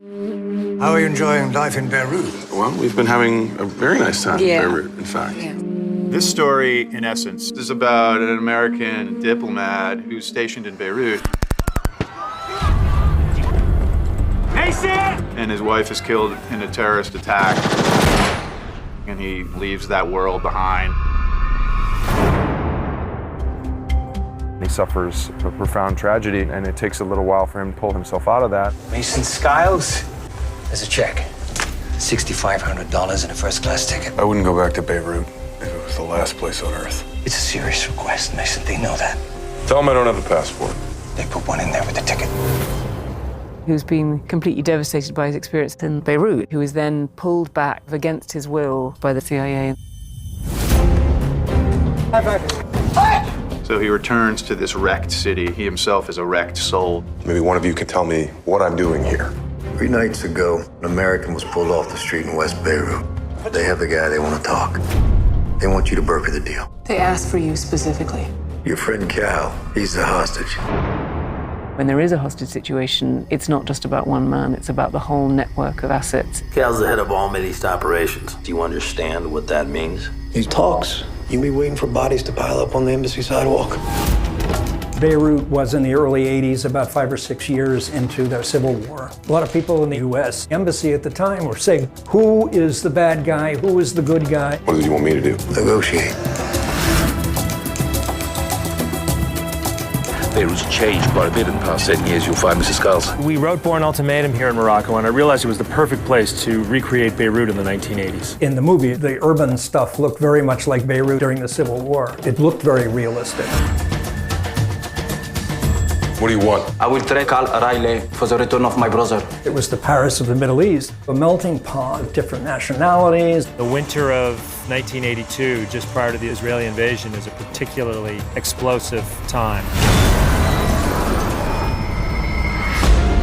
How are you enjoying life in Beirut? Well, we've been having a very nice time in Beirut, in fact. Yeah. This story, in essence, is about an American diplomat who's stationed in Beirut. And his wife is killed in a terrorist attack. And he leaves that world behind. He suffers a profound tragedy, and it takes a little while for him to pull himself out of that. Mason Skiles, there's a check. $6,500 and a first-class ticket. I wouldn't go back to Beirut if it was the last place on earth. It's a serious request, Mason. They know that. Tell them I don't have a passport. They put one in there with the ticket. Who's been completely devastated by his experience in Beirut, who is then pulled back against his will by the CIA. So he returns to this wrecked city. He himself is a wrecked soul. Maybe one of you can tell me what I'm doing here. 3 nights ago, an American was pulled off the street in West Beirut. They have the guy they want to talk. They want you to broker the deal. They asked for you specifically. Your friend Cal, he's the hostage. When there is a hostage situation, it's not just about one man, it's about the whole network of assets. Cal's the head of all Middle East operations. Do you understand what that means? He talks. You be waiting for bodies to pile up on the embassy sidewalk. Beirut was in the early 80s, about 5 or 6 years into the Civil War. A lot of people in the U.S. embassy at the time were saying, who is the bad guy? Who is the good guy? What do you want me to do? Negotiate. Beirut's changed quite a bit in the past 10 years. You'll find Mrs. Skiles. We wrote Born Ultimatum here in Morocco, and I realized it was the perfect place to recreate Beirut in the 1980s. In the movie, the urban stuff looked very much like Beirut during the Civil War. It looked very realistic. What do you want? I will trade Cal Riley for the return of my brother. It was the Paris of the Middle East, a melting pot of different nationalities. The winter of 1982, just prior to the Israeli invasion, is a particularly explosive time.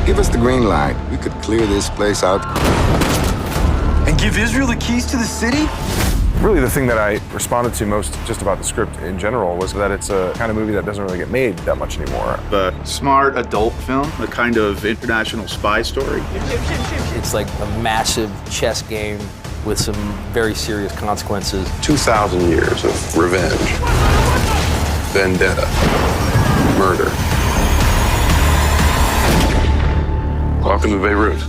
Give us the green light. We could clear this place out. And give Israel the keys to the city? Really, the thing that I responded to most just about the script in general was that it's a kind of movie that doesn't really get made that much anymore. The smart adult film, a kind of international spy story. It's like a massive chess game with some very serious consequences. 2,000 years of revenge, vendetta, murder. Welcome to Beirut.